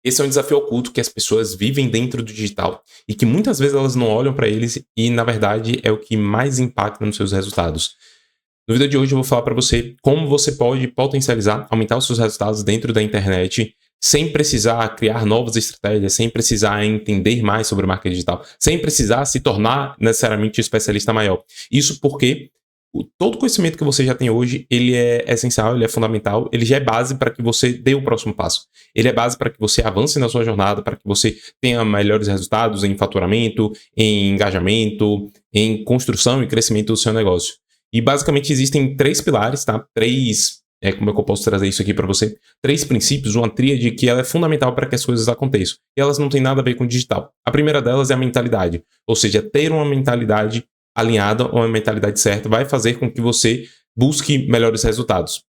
Esse é um desafio oculto que as pessoas vivem dentro do digital e que muitas vezes elas não olham para eles e, na verdade, é o que mais impacta nos seus resultados. No vídeo de hoje eu vou falar para você como você pode potencializar, aumentar os seus resultados dentro da internet sem precisar criar novas estratégias, sem precisar entender mais sobre o marketing digital, sem precisar se tornar necessariamente um especialista maior. Isso porque todo o conhecimento que você já tem hoje, ele é essencial, ele é fundamental, ele já é base para que você dê o próximo passo. Ele é base para que você avance na sua jornada, para que você tenha melhores resultados em faturamento, em engajamento, em construção e crescimento do seu negócio. E basicamente existem 3 pilares, tá? Como é que eu posso trazer isso aqui para você? 3 princípios, uma tríade que ela é fundamental para que as coisas aconteçam. E elas não têm nada a ver com o digital. A primeira delas é a mentalidade. Ou seja, ter uma mentalidade alinhada ou uma mentalidade certa vai fazer com que você busque melhores resultados.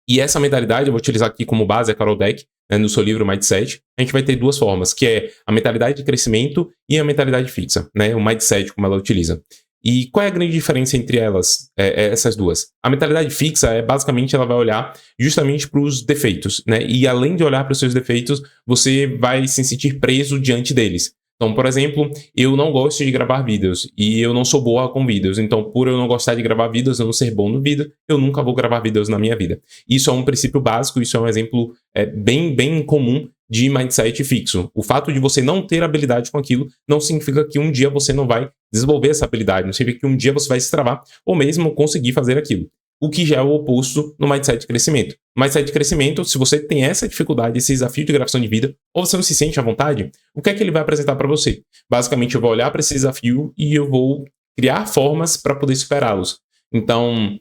E essa mentalidade, eu vou utilizar aqui como base a Carol Dweck, né, no seu livro Mindset. A gente vai ter 2 formas, que é a mentalidade de crescimento e a mentalidade fixa, né, o Mindset, como ela utiliza. E qual é a grande diferença entre elas, essas duas? A mentalidade fixa, basicamente, ela vai olhar justamente para os defeitos, né? E além de olhar para os seus defeitos, você vai se sentir preso diante deles. Então, por exemplo, eu não gosto de gravar vídeos e eu não sou boa com vídeos. Então, por eu não gostar de gravar vídeos, eu não ser bom no vídeo, eu nunca vou gravar vídeos na minha vida. Isso é um princípio básico, isso é um exemplo bem comum de mindset fixo. O fato de você não ter habilidade com aquilo não significa que um dia você não vai desenvolver essa habilidade, não significa que um dia você vai se travar ou mesmo conseguir fazer aquilo. O que já é o oposto no mindset de crescimento. No mindset de crescimento, se você tem essa dificuldade, esse desafio de gravação de vídeo, ou você não se sente à vontade, o que é que ele vai apresentar para você? Basicamente, eu vou olhar para esse desafio e eu vou criar formas para poder superá-los. Então,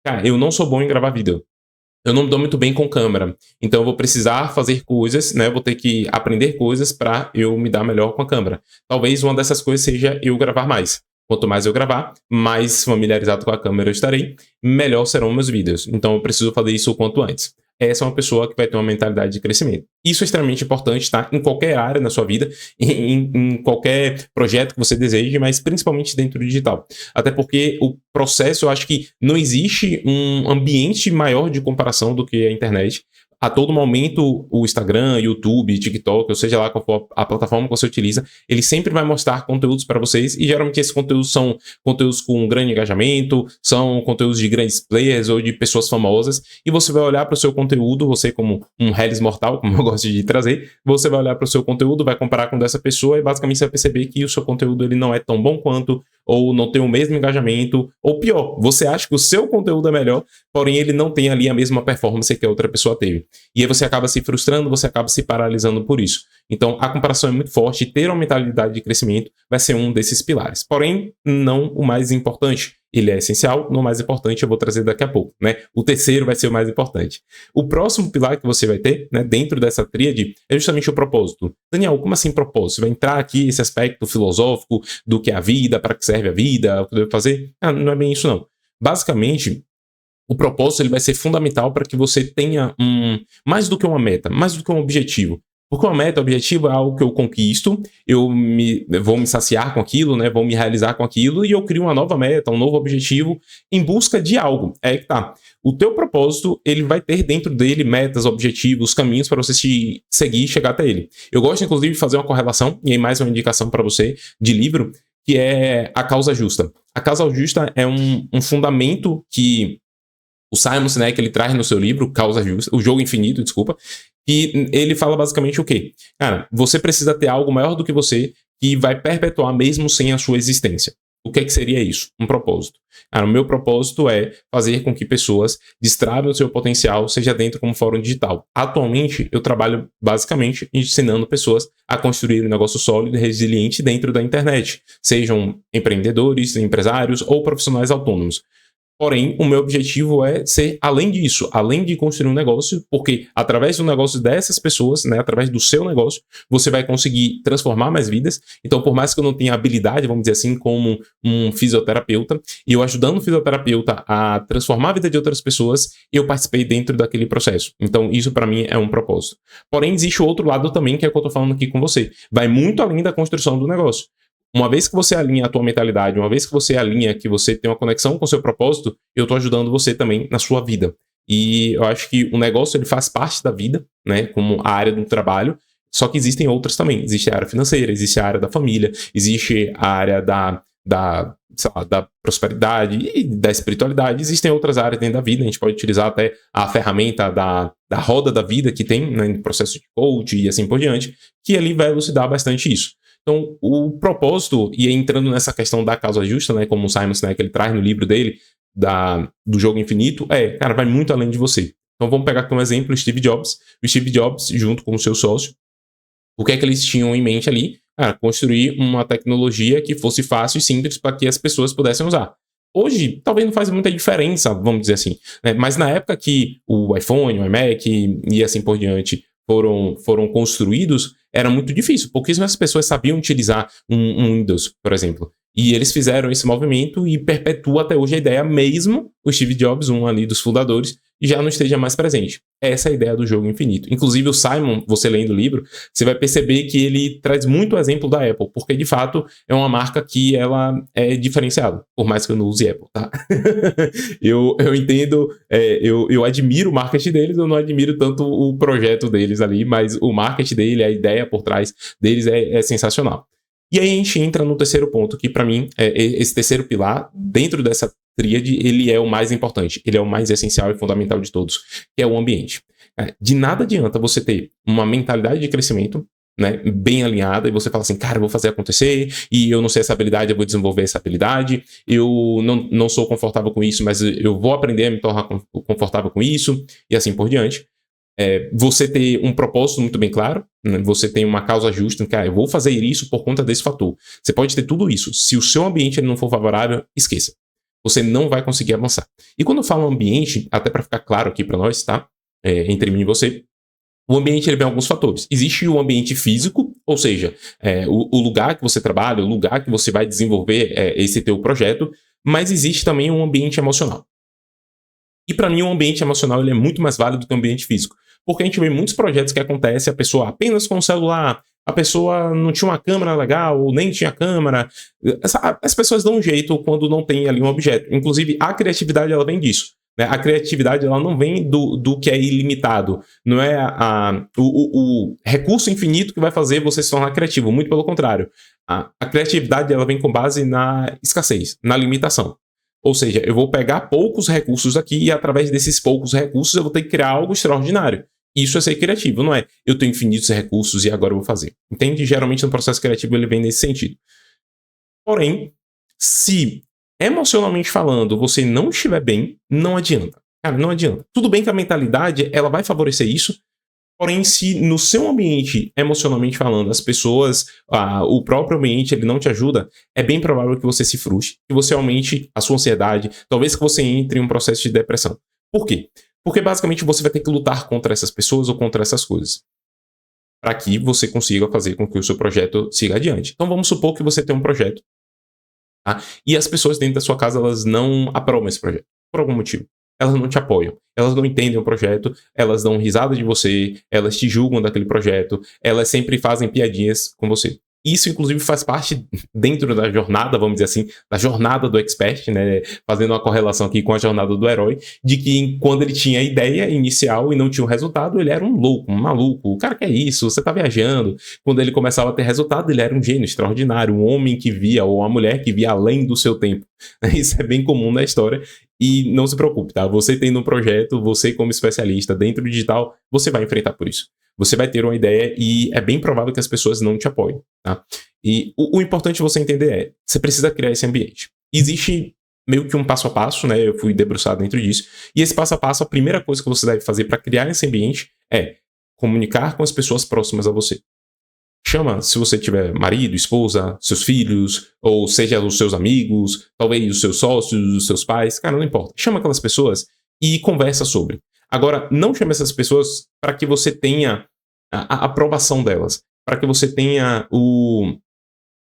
cara, eu não sou bom em gravar vídeo. Eu não me dou muito bem com câmera. Então, eu vou precisar fazer coisas, né? Vou ter que aprender coisas para eu me dar melhor com a câmera. Talvez uma dessas coisas seja eu gravar mais. Quanto mais eu gravar, mais familiarizado com a câmera eu estarei, melhor serão meus vídeos. Então, eu preciso fazer isso o quanto antes. Essa é uma pessoa que vai ter uma mentalidade de crescimento. Isso é extremamente importante, tá? Em qualquer área na sua vida, em qualquer projeto que você deseje, mas principalmente dentro do digital. Até porque o processo, eu acho que não existe um ambiente maior de comparação do que a internet. A todo momento, o Instagram, YouTube, TikTok, ou seja lá qual for a plataforma que você utiliza, ele sempre vai mostrar conteúdos para vocês e geralmente esses conteúdos são conteúdos com grande engajamento, são conteúdos de grandes players ou de pessoas famosas e você vai olhar para o seu conteúdo, você como um Hellis mortal, como eu gosto de trazer, você vai olhar para o seu conteúdo, vai comparar com o dessa pessoa e basicamente você vai perceber que o seu conteúdo ele não é tão bom quanto, ou não tem o mesmo engajamento, ou pior, você acha que o seu conteúdo é melhor, porém ele não tem ali a mesma performance que a outra pessoa teve. E aí você acaba se frustrando, você acaba se paralisando por isso. Então, a comparação é muito forte e ter uma mentalidade de crescimento vai ser um desses pilares. Porém, não o mais importante. Ele é essencial, não o mais importante eu vou trazer daqui a pouco, né? O terceiro vai ser o mais importante. O próximo pilar que você vai ter, né, dentro dessa tríade, é justamente o propósito. Daniel, como assim propósito? Vai entrar aqui esse aspecto filosófico do que é a vida, para que serve a vida, o que eu devo fazer? Não é bem isso não. Basicamente, o propósito ele vai ser fundamental para que você tenha mais do que uma meta, mais do que um objetivo. Porque uma meta, objetivo é algo que eu conquisto, vou me saciar com aquilo, né? Vou me realizar com aquilo e eu crio uma nova meta, um novo objetivo em busca de algo. É que tá. O teu propósito, ele vai ter dentro dele metas, objetivos, caminhos para você seguir e chegar até ele. Eu gosto, inclusive, de fazer uma correlação, e aí mais uma indicação para você de livro, que é A Causa Justa. A Causa Justa é um fundamento que o Simon Sinek ele traz no seu livro, Causa Justa, O Jogo Infinito, desculpa, e ele fala basicamente o quê? Cara, você precisa ter algo maior do que você que vai perpetuar mesmo sem a sua existência. O que é que seria isso? Um propósito. Cara, o meu propósito é fazer com que pessoas destravem o seu potencial, seja dentro como fórum digital. Atualmente, eu trabalho basicamente ensinando pessoas a construir um negócio sólido e resiliente dentro da internet, sejam empreendedores, empresários ou profissionais autônomos. Porém, o meu objetivo é ser além disso, além de construir um negócio, porque através do negócio dessas pessoas, né, através do seu negócio, você vai conseguir transformar mais vidas. Então, por mais que eu não tenha habilidade, vamos dizer assim, como um fisioterapeuta, e eu ajudando o fisioterapeuta a transformar a vida de outras pessoas, eu participei dentro daquele processo. Então, isso para mim é um propósito. Porém, existe o outro lado também, que é o que eu tô falando aqui com você. Vai muito além da construção do negócio. Uma vez que você alinha a tua mentalidade, uma vez que você alinha que você tem uma conexão com o seu propósito, eu estou ajudando você também na sua vida. E eu acho que o negócio ele faz parte da vida, né, como a área do trabalho, Só que existem outras também. Existe a área financeira, existe a área da família, existe a área sei lá, da prosperidade e da espiritualidade. Existem outras áreas dentro da vida. A gente pode utilizar até a ferramenta da roda da vida que tem, né, no processo de coach e assim por diante, que ali vai elucidar bastante isso. Então, o propósito, e entrando nessa questão da causa justa, né, como o Simon Sinek ele traz no livro dele, do jogo infinito, cara, vai muito além de você. Então, vamos pegar aqui um exemplo, o Steve Jobs. O Steve Jobs, junto com o seu sócio, o que é que eles tinham em mente ali? Construir uma tecnologia que fosse fácil e simples para que as pessoas pudessem usar. Hoje, talvez não faz muita diferença, vamos dizer assim, né? Mas na época que o iPhone, o iMac e assim por diante foram construídos, era muito difícil. Pouquíssimas pessoas sabiam utilizar um Windows, por exemplo. E eles fizeram esse movimento e perpetua até hoje a ideia, mesmo o Steve Jobs, um ali dos fundadores, já não esteja mais presente. Essa é a ideia do jogo infinito. Inclusive o Simon, você lendo o livro, você vai perceber que ele traz muito o exemplo da Apple, porque de fato é uma marca que ela é diferenciada, por mais que eu não use Apple, tá? eu entendo, eu admiro o marketing deles, eu não admiro tanto o projeto deles ali, mas o marketing dele, a ideia por trás deles é sensacional. E aí a gente entra no terceiro ponto, que para mim, esse terceiro pilar, dentro dessa tríade, ele é o mais importante, ele é o mais essencial e fundamental de todos, que é o ambiente. De nada adianta você ter uma mentalidade de crescimento, né, bem alinhada, e você fala assim, cara, eu vou fazer acontecer, e eu não sei essa habilidade, eu vou desenvolver essa habilidade, eu não sou confortável com isso, mas eu vou aprender a me tornar confortável com isso, e assim por diante. Você ter um propósito muito bem claro, né? Você tem uma causa justa, eu vou fazer isso por conta desse fator. Você pode ter tudo isso. Se o seu ambiente ele não for favorável, esqueça. Você não vai conseguir avançar. E quando eu falo ambiente, até para ficar claro aqui para nós, tá? Entre mim e você, o ambiente ele vem alguns fatores. Existe o ambiente físico, ou seja, o lugar que você trabalha, o lugar que você vai desenvolver esse teu projeto, mas existe também um ambiente emocional. E para mim o ambiente emocional ele é muito mais válido do que o ambiente físico. Porque a gente vê muitos projetos que acontecem, a pessoa apenas com o celular, a pessoa não tinha uma câmera legal, ou nem tinha câmera. As pessoas dão um jeito quando não tem ali um objeto. Inclusive, a criatividade ela vem disso. Né? A criatividade ela não vem do que é ilimitado. Não é o recurso infinito que vai fazer você se tornar criativo. Muito pelo contrário. A criatividade ela vem com base na escassez, na limitação. Ou seja, eu vou pegar poucos recursos aqui e através desses poucos recursos eu vou ter que criar algo extraordinário. Isso é ser criativo, não é eu tenho infinitos recursos e agora eu vou fazer. Entende? Geralmente no processo criativo ele vem nesse sentido. Porém, se emocionalmente falando você não estiver bem, não adianta. Cara, não adianta. Tudo bem que a mentalidade ela vai favorecer isso, porém se no seu ambiente, emocionalmente falando, as pessoas, o próprio ambiente ele não te ajuda, é bem provável que você se frustre, que você aumente a sua ansiedade, talvez que você entre em um processo de depressão. Por quê? Porque basicamente você vai ter que lutar contra essas pessoas ou contra essas coisas, para que você consiga fazer com que o seu projeto siga adiante. Então vamos supor que você tem um projeto, tá? E as pessoas dentro da sua casa elas não aprovam esse projeto, por algum motivo. Elas não te apoiam, elas não entendem o projeto, elas dão risada de você, elas te julgam daquele projeto, elas sempre fazem piadinhas com você. Isso, inclusive, faz parte dentro da jornada, vamos dizer assim, da jornada do expert, né? Fazendo uma correlação aqui com a jornada do herói, de que quando ele tinha a ideia inicial e não tinha o resultado, ele era um louco, um maluco. O cara quer isso, você tá viajando. Quando ele começava a ter resultado, ele era um gênio extraordinário, um homem que via, ou uma mulher que via além do seu tempo. Isso é bem comum na história. E não se preocupe, tá? Você tendo um projeto, você como especialista dentro do digital, você vai enfrentar por isso. Você vai ter uma ideia e é bem provável que as pessoas não te apoiem, tá? E o importante você entender é, você precisa criar esse ambiente. Existe meio que um passo a passo, né? Eu fui debruçado dentro disso. E esse passo a passo, a primeira coisa que você deve fazer para criar esse ambiente é comunicar com as pessoas próximas a você. Chama, se você tiver marido, esposa, seus filhos, ou seja, os seus amigos, talvez os seus sócios, os seus pais, cara, não importa. Chama aquelas pessoas e conversa sobre. Agora, não chame essas pessoas para que você tenha a aprovação delas, para que você tenha o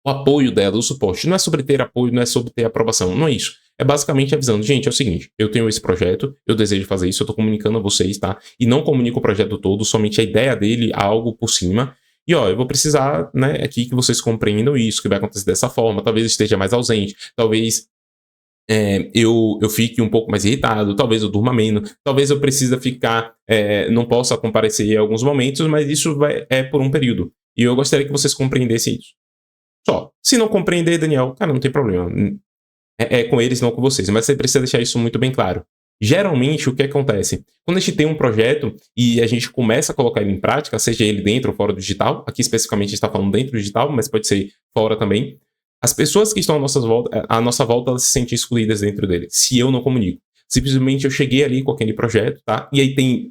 apoio delas, o suporte. Não é sobre ter apoio, não é sobre ter aprovação, não é isso. É basicamente avisando, gente, é o seguinte, eu tenho esse projeto, eu desejo fazer isso, eu tô comunicando a vocês, tá? E não comunico o projeto todo, somente a ideia dele, algo por cima. E ó, eu vou precisar, né, aqui que vocês compreendam isso, que vai acontecer dessa forma, talvez eu esteja mais ausente, talvez eu fique um pouco mais irritado, talvez eu durma menos, talvez eu precise ficar, não possa comparecer em alguns momentos, mas isso é por um período. E eu gostaria que vocês compreendessem isso. Só. Se não compreender, Daniel, cara, não tem problema. É com eles, não com vocês. Mas você precisa deixar isso muito bem claro. Geralmente, o que acontece? Quando a gente tem um projeto e a gente começa a colocar ele em prática, seja ele dentro ou fora do digital, aqui especificamente a gente está falando dentro do digital, mas pode ser fora também, as pessoas que estão à nossa volta, elas se sentem excluídas dentro dele, se eu não comunico. Simplesmente eu cheguei ali com aquele projeto, tá? E aí tem,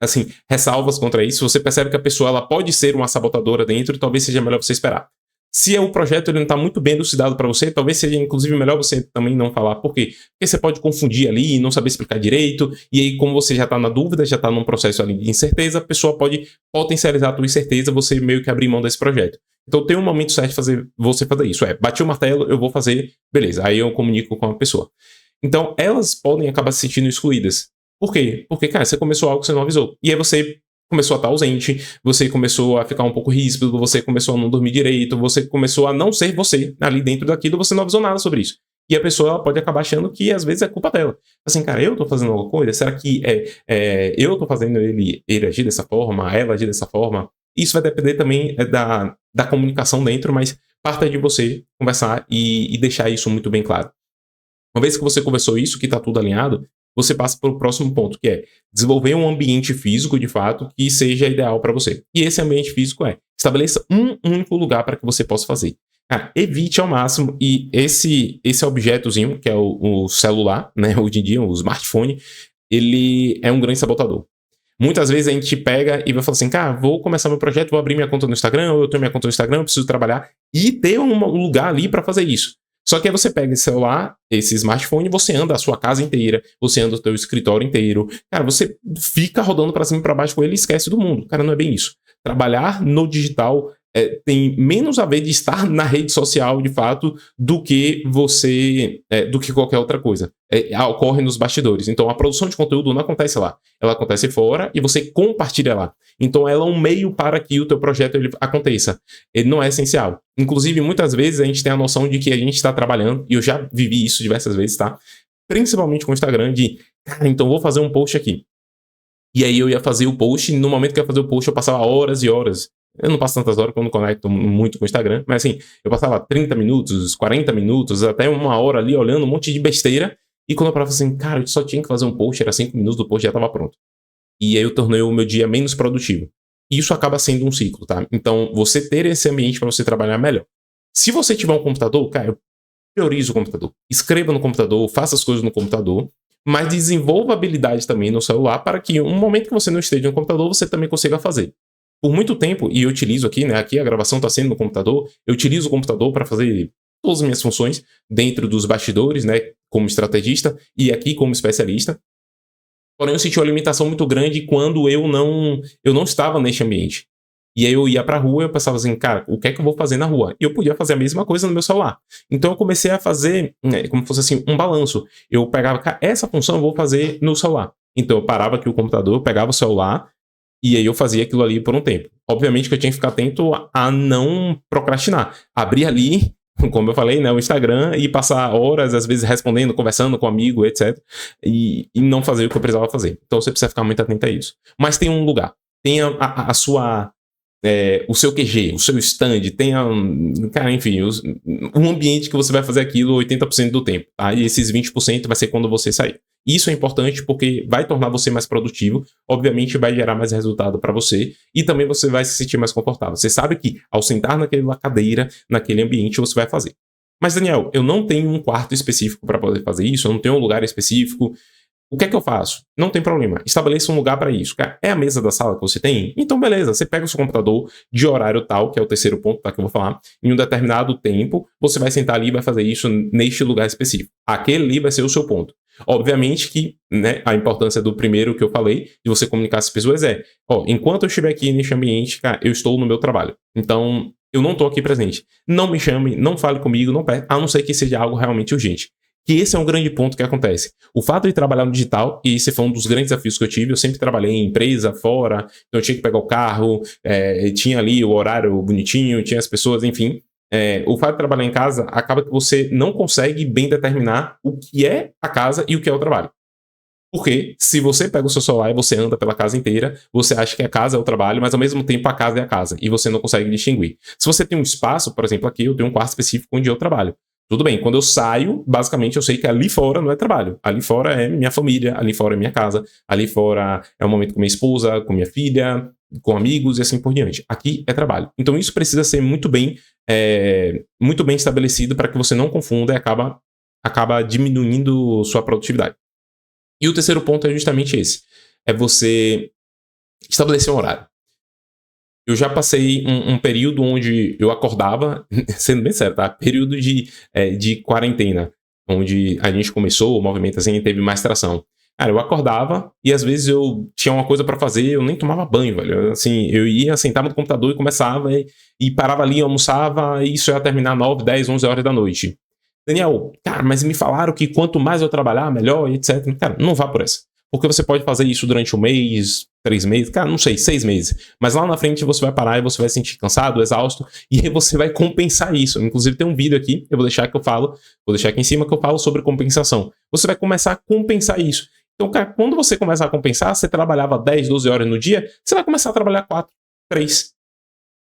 assim, ressalvas contra isso. Você percebe que a pessoa ela pode ser uma sabotadora dentro e talvez seja melhor você esperar. Se o projeto ele não está muito bem elucidado para você, talvez seja inclusive melhor você também não falar. Por quê? Porque você pode confundir ali e não saber explicar direito, e aí como você já está na dúvida, já está num processo ali de incerteza, a pessoa pode potencializar a tua incerteza, você meio que abrir mão desse projeto. Então tem um momento certo de você fazer isso. Bati o martelo, eu vou fazer, beleza. Aí eu comunico com a pessoa. Então elas podem acabar se sentindo excluídas. Por quê? Porque, cara, você começou algo que você não avisou. E aí você começou a estar ausente, você começou a ficar um pouco ríspido, você começou a não dormir direito, você começou a não ser você ali dentro daquilo, você não avisou nada sobre isso. E a pessoa ela pode acabar achando que às vezes é culpa dela. Assim, cara, eu tô fazendo alguma coisa? Será que eu tô fazendo ele agir dessa forma, ela agir dessa forma? Isso vai depender também da comunicação dentro, mas parte de você conversar e deixar isso muito bem claro. Uma vez que você conversou isso, que tá tudo alinhado, você passa para o próximo ponto, que é desenvolver um ambiente físico, de fato, que seja ideal para você. E esse ambiente físico estabeleça um único lugar para que você possa fazer. Cara, evite ao máximo, e esse objetozinho, que é o celular, né, hoje em dia, o smartphone, ele é um grande sabotador. Muitas vezes a gente pega e vai falar assim, cara, vou começar meu projeto, vou abrir minha conta no Instagram, ou eu tenho minha conta no Instagram, eu preciso trabalhar, e ter um lugar ali para fazer isso. Só que aí você pega esse celular, esse smartphone, você anda a sua casa inteira, você anda o teu escritório inteiro. Cara, você fica rodando para cima e para baixo com ele e esquece do mundo. Cara, não é bem isso. Trabalhar no digital tem menos a ver de estar na rede social, de fato, do que do que qualquer outra coisa. Ocorre nos bastidores. Então, a produção de conteúdo não acontece lá. Ela acontece fora e você compartilha lá. Então, ela é um meio para que o teu projeto ele aconteça. Ele não é essencial. Inclusive, muitas vezes a gente tem a noção de que a gente está trabalhando, e eu já vivi isso diversas vezes, tá? Principalmente com o Instagram, cara, então vou fazer um post aqui. E aí eu ia fazer o post, e no momento que eu ia fazer o post, eu passava horas e horas. Eu não passo tantas horas, porque eu não conecto muito com o Instagram, mas assim, eu passava 30 minutos, 40 minutos, até uma hora ali, olhando um monte de besteira, e quando eu parava assim, cara, eu só tinha que fazer um post, era 5 minutos do post, já estava pronto. E aí eu tornei o meu dia menos produtivo. E isso acaba sendo um ciclo, tá? Então, você ter esse ambiente para você trabalhar melhor. Se você tiver um computador, cara, eu priorizo o computador. Escreva no computador, faça as coisas no computador, mas desenvolva habilidade também no celular para que um momento que você não esteja no computador, você também consiga fazer. Por muito tempo, e eu utilizo aqui, né? Aqui a gravação está sendo no computador, eu utilizo o computador para fazer todas as minhas funções dentro dos bastidores, né? Como estrategista e aqui como especialista. Porém, eu senti uma limitação muito grande quando eu não estava neste ambiente. E aí eu ia pra rua e eu pensava assim, cara, o que é que eu vou fazer na rua? E eu podia fazer a mesma coisa no meu celular. Então eu comecei a fazer, como se fosse assim, um balanço. Eu pegava, cara, essa função eu vou fazer no celular. Então eu parava aqui o computador, eu pegava o celular e aí eu fazia aquilo ali por um tempo. Obviamente que eu tinha que ficar atento a não procrastinar. Abrir ali, como eu falei, né, o Instagram e passar horas, às vezes, respondendo, conversando com um amigo, etc. E não fazer o que eu precisava fazer. Então você precisa ficar muito atento a isso. Mas tem um lugar. Tenha a sua... o seu QG, o seu stand, tenha, cara, enfim, um ambiente que você vai fazer aquilo 80% do tempo, tá? E esses 20% vai ser quando você sair. Isso é importante porque vai tornar você mais produtivo, obviamente vai gerar mais resultado para você e também você vai se sentir mais confortável. Você sabe que ao sentar naquela cadeira, naquele ambiente, você vai fazer. Mas, Daniel, eu não tenho um quarto específico para poder fazer isso, eu não tenho um lugar específico. O que é que eu faço? Não tem problema. Estabeleça um lugar para isso. Cara, é a mesa da sala que você tem? Então, beleza. Você pega o seu computador de horário tal, que é o terceiro ponto, tá, que eu vou falar. Em um determinado tempo, você vai sentar ali e vai fazer isso neste lugar específico. Aquele ali vai ser o seu ponto. Obviamente que, né, a importância do primeiro que eu falei, de você comunicar com as pessoas enquanto eu estiver aqui neste ambiente, cara, eu estou no meu trabalho. Então, eu não estou aqui presente. Não me chame, não fale comigo, a não ser que seja algo realmente urgente. Que esse é um grande ponto que acontece. O fato de trabalhar no digital, e esse foi um dos grandes desafios que eu tive, eu sempre trabalhei em empresa, fora, então eu tinha que pegar o carro, tinha ali o horário bonitinho, tinha as pessoas, enfim. o fato de trabalhar em casa acaba que você não consegue bem determinar o que é a casa e o que é o trabalho. Porque se você pega o seu celular e você anda pela casa inteira, você acha que a casa é o trabalho, mas ao mesmo tempo a casa é a casa, e você não consegue distinguir. Se você tem um espaço, por exemplo, aqui eu tenho um quarto específico onde eu trabalho. Tudo bem, quando eu saio, basicamente eu sei que ali fora não é trabalho. Ali fora é minha família, ali fora é minha casa, ali fora é um momento com minha esposa, com minha filha, com amigos e assim por diante. Aqui é trabalho. Então isso precisa ser muito bem estabelecido para que você não confunda e acaba diminuindo sua produtividade. E o terceiro ponto é justamente esse. É você estabelecer um horário. Eu já passei um período onde eu acordava, sendo bem sério, tá? Período de quarentena, onde a gente começou, o movimento assim, teve mais tração. Cara, eu acordava e às vezes eu tinha uma coisa pra fazer, eu nem tomava banho, velho. Assim, eu ia, sentava no computador e começava e parava ali, almoçava, e isso ia terminar 9, 10, 11 horas da noite. Daniel, cara, mas me falaram que quanto mais eu trabalhar, melhor, etc. Cara, não vá por essa. Porque você pode fazer isso durante 1 mês, 3 meses, cara, não sei, 6 meses. Mas lá na frente você vai parar e você vai se sentir cansado, exausto, e aí você vai compensar isso. Inclusive tem um vídeo aqui, eu vou deixar aqui em cima que eu falo sobre compensação. Você vai começar a compensar isso. Então, cara, quando você começar a compensar, você trabalhava 10, 12 horas no dia, você vai começar a trabalhar 4, 3.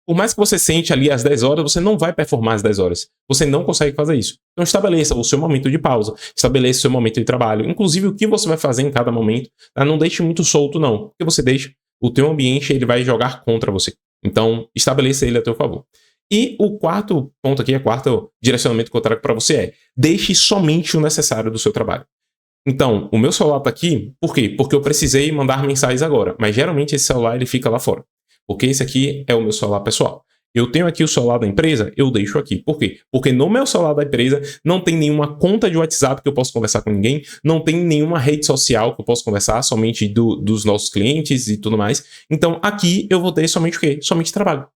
Por mais que você sente ali às 10 horas, você não vai performar às 10 horas. Você não consegue fazer isso. Então estabeleça o seu momento de pausa, estabeleça o seu momento de trabalho, inclusive o que você vai fazer em cada momento. Tá? Não deixe muito solto, não. Porque você deixa, o teu ambiente ele vai jogar contra você. Então estabeleça ele a teu favor. E o quarto ponto aqui, o quarto direcionamento que eu trago para você é: deixe somente o necessário do seu trabalho. Então, o meu celular tá aqui, por quê? Porque eu precisei mandar mensagens agora, mas geralmente esse celular ele fica lá fora. Porque esse aqui é o meu celular pessoal. Eu tenho aqui o celular da empresa, eu deixo aqui. Por quê? Porque no meu celular da empresa não tem nenhuma conta de WhatsApp que eu possa conversar com ninguém, não tem nenhuma rede social que eu possa conversar, somente dos nossos clientes e tudo mais. Então aqui eu vou ter somente o quê? Somente trabalho.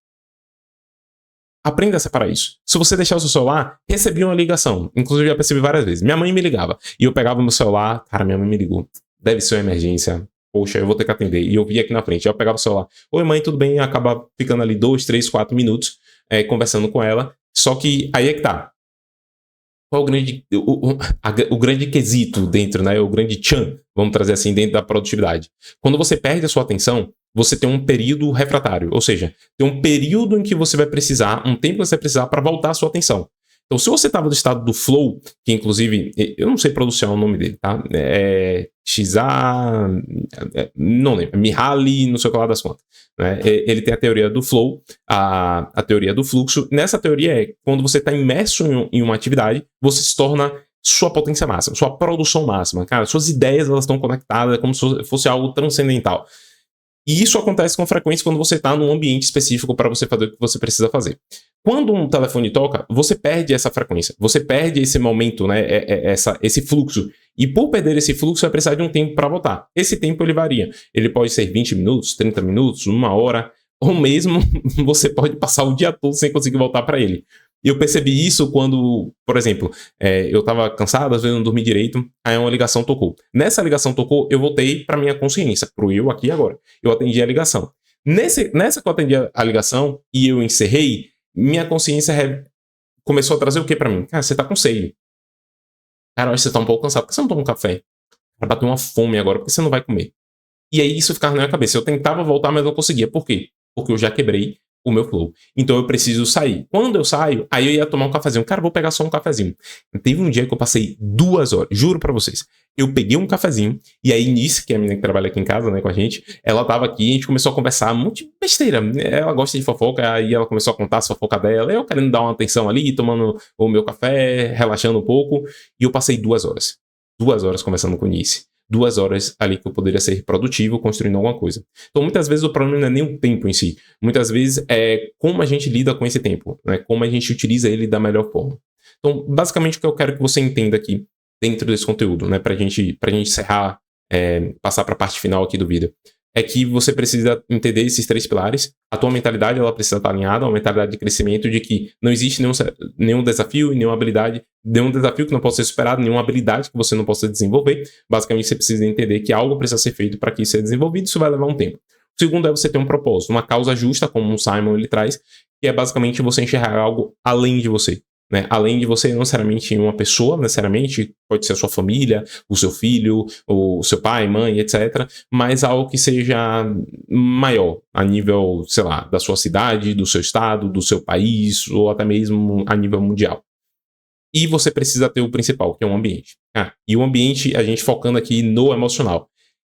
Aprenda a separar isso. Se você deixar o seu celular, recebi uma ligação. Inclusive, eu já percebi várias vezes. Minha mãe me ligava. E eu pegava o meu celular. Cara, minha mãe me ligou. Deve ser uma emergência. Poxa, eu vou ter que atender. E eu vi aqui na frente. Eu pegava o celular. Oi, mãe, tudo bem? E acaba ficando ali 2, 3, 4 minutos conversando com ela. Só que aí é que tá. Qual o grande quesito dentro, né? O grande tchan, vamos trazer assim, dentro da produtividade. Quando você perde a sua atenção, você tem um período refratário. Ou seja, tem um período em que você vai precisar, um tempo que você vai precisar para voltar a sua atenção. Então, se você estava no estado do flow, que inclusive, eu não sei pronunciar o nome dele, tá? Não lembro, Mihaly, não sei o que lá das contas. Né? Ele tem a teoria do flow, a teoria do fluxo. Nessa teoria quando você está imerso em uma atividade, você se torna sua potência máxima, sua produção máxima. Cara, suas ideias elas estão conectadas, como se fosse algo transcendental. E isso acontece com frequência quando você está num ambiente específico para você fazer o que você precisa fazer. Quando um telefone toca, você perde essa frequência, você perde esse momento, né, esse fluxo. E por perder esse fluxo, vai precisar de um tempo para voltar. Esse tempo ele varia. Ele pode ser 20 minutos, 30 minutos, 1 hora, ou mesmo você pode passar o dia todo sem conseguir voltar para ele. E eu percebi isso quando, por exemplo, eu estava cansado, às vezes não dormi direito, aí uma ligação tocou. Nessa ligação tocou, eu voltei para minha consciência, pro eu aqui e agora. Eu atendi a ligação. Nessa que eu atendi a ligação e eu encerrei, minha consciência começou a trazer o que para mim? Cara, você tá com sede. Cara, eu acho que você tá um pouco cansado. Por que você não toma um café? Vai bater uma fome agora, por que você não vai comer? E aí isso ficava na minha cabeça. Eu tentava voltar, mas não conseguia. Por quê? Porque eu já quebrei o meu flow. Então eu preciso sair. Quando eu saio, aí eu ia tomar um cafezinho. Cara, vou pegar só um cafezinho. Teve um dia que eu passei 2 horas, juro pra vocês. Eu peguei um cafezinho, e aí Nice, que é a menina que trabalha aqui em casa, né, com a gente, ela tava aqui, a gente começou a conversar, muito besteira. Ela gosta de fofoca, aí ela começou a contar a fofoca dela, eu querendo dar uma atenção ali, tomando o meu café, relaxando um pouco, e eu passei 2 horas. 2 horas conversando com Nice. 2 horas ali que eu poderia ser produtivo construindo alguma coisa. Então, muitas vezes o problema não é nem o tempo em si. Muitas vezes é como a gente lida com esse tempo, né? Como a gente utiliza ele da melhor forma. Então, basicamente, o que eu quero que você entenda aqui dentro desse conteúdo, né? Pra gente encerrar, passar para a parte final aqui do vídeo, é que você precisa entender esses 3 pilares. A tua mentalidade ela precisa estar alinhada, uma mentalidade de crescimento de que não existe nenhum desafio, nenhuma habilidade, nenhum desafio que não possa ser superado, nenhuma habilidade que você não possa desenvolver. Basicamente, você precisa entender que algo precisa ser feito para que isso seja desenvolvido, isso vai levar um tempo. O segundo é você ter um propósito, uma causa justa, como o Simon ele traz, que é basicamente você enxergar algo além de você. Né? Além de você, não necessariamente uma pessoa, necessariamente, pode ser a sua família, o seu filho, o seu pai, mãe, etc. Mas algo que seja maior, a nível, sei lá, da sua cidade, do seu estado, do seu país, ou até mesmo a nível mundial. E você precisa ter o principal, que é um ambiente. E o ambiente, a gente focando aqui no emocional.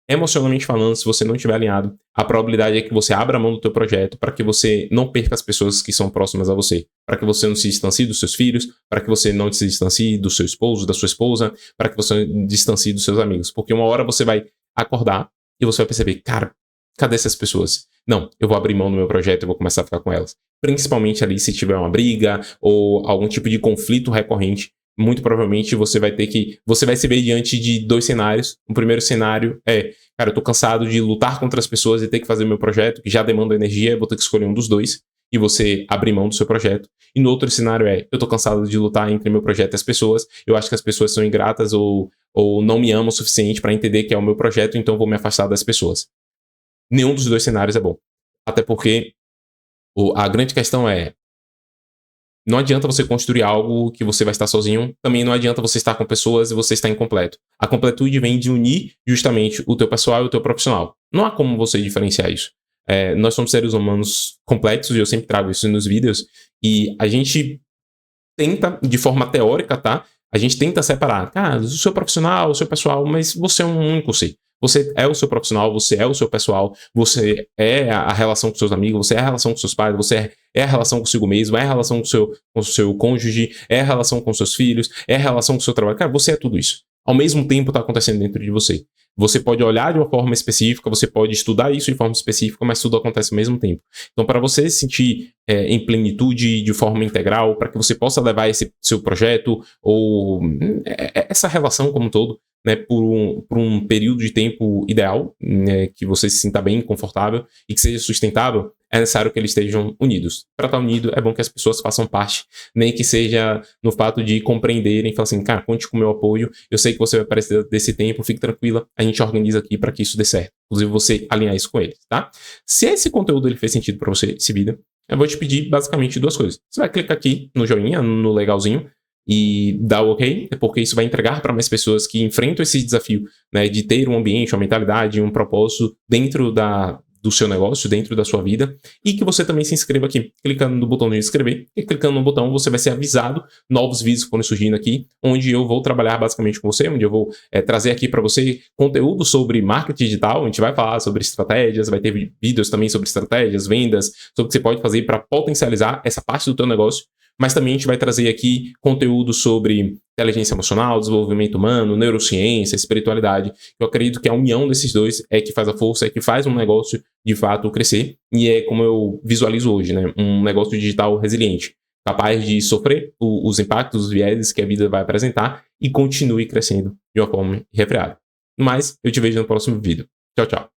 Emocionalmente falando, se você não estiver alinhado, a probabilidade é que você abra mão do teu projeto para que você não perca as pessoas que são próximas a você, para que você não se distancie dos seus filhos, para que você não se distancie do seu esposo, da sua esposa, para que você não distancie dos seus amigos. Porque uma hora você vai acordar e você vai perceber, cara, cadê essas pessoas? Não, eu vou abrir mão do meu projeto e vou começar a ficar com elas. Principalmente ali se tiver uma briga ou algum tipo de conflito recorrente. Muito provavelmente você vai se ver diante de dois cenários. O primeiro cenário é, cara, eu tô cansado de lutar contra as pessoas e ter que fazer meu projeto, que já demanda energia, eu vou ter que escolher um dos dois, e você abrir mão do seu projeto. E no outro cenário é, eu tô cansado de lutar entre meu projeto e as pessoas, eu acho que as pessoas são ingratas ou não me amam o suficiente para entender que é o meu projeto, então eu vou me afastar das pessoas. Nenhum dos dois cenários é bom. Até porque a grande questão é, não adianta você construir algo que você vai estar sozinho. Também não adianta você estar com pessoas e você estar incompleto. A completude vem de unir justamente o teu pessoal e o teu profissional. Não há como você diferenciar isso. Nós somos seres humanos complexos, e eu sempre trago isso nos vídeos. E a gente tenta, de forma teórica, tá? A gente tenta separar. O seu profissional, o seu pessoal, mas você é um único ser. Você é o seu profissional, você é o seu pessoal, você é a relação com seus amigos, você é a relação com seus pais, você é a relação consigo mesmo, é a relação com o seu cônjuge, é a relação com seus filhos, é a relação com o seu trabalho. Cara, você é tudo isso. Ao mesmo tempo está acontecendo dentro de você. Você pode olhar de uma forma específica, você pode estudar isso de forma específica, mas tudo acontece ao mesmo tempo. Então, para você se sentir em plenitude, de forma integral, para que você possa levar esse seu projeto ou essa relação como um todo, né, por um período de tempo ideal, né, que você se sinta bem, confortável e que seja sustentável, é necessário que eles estejam unidos. Para estar unido, é bom que as pessoas façam parte, nem que seja no fato de compreenderem e falar assim, cara, conte com o meu apoio, eu sei que você vai precisar desse tempo, fique tranquila, a gente organiza aqui para que isso dê certo. Inclusive, você alinhar isso com eles, tá? Se esse conteúdo ele fez sentido para você, esse vídeo, eu vou te pedir basicamente duas coisas. Você vai clicar aqui no joinha, no legalzinho, e dar o ok, porque isso vai entregar para mais pessoas que enfrentam esse desafio, né, de ter um ambiente, uma mentalidade, um propósito dentro do seu negócio, dentro da sua vida, e que você também se inscreva aqui, clicando no botão de inscrever, e clicando no botão você vai ser avisado novos vídeos que forem surgindo aqui, onde eu vou trabalhar basicamente com você, onde eu vou trazer aqui para você conteúdo sobre marketing digital, a gente vai falar sobre estratégias, vai ter vídeos também sobre estratégias, vendas, sobre o que você pode fazer para potencializar essa parte do teu negócio. Mas também a gente vai trazer aqui conteúdo sobre inteligência emocional, desenvolvimento humano, neurociência, espiritualidade. Eu acredito que a união desses dois é que faz a força, é que faz um negócio de fato crescer. E é como eu visualizo hoje, né? Um negócio digital resiliente, capaz de sofrer os impactos, os vieses que a vida vai apresentar e continue crescendo de uma forma irrefreada. Mas eu te vejo no próximo vídeo. Tchau, tchau.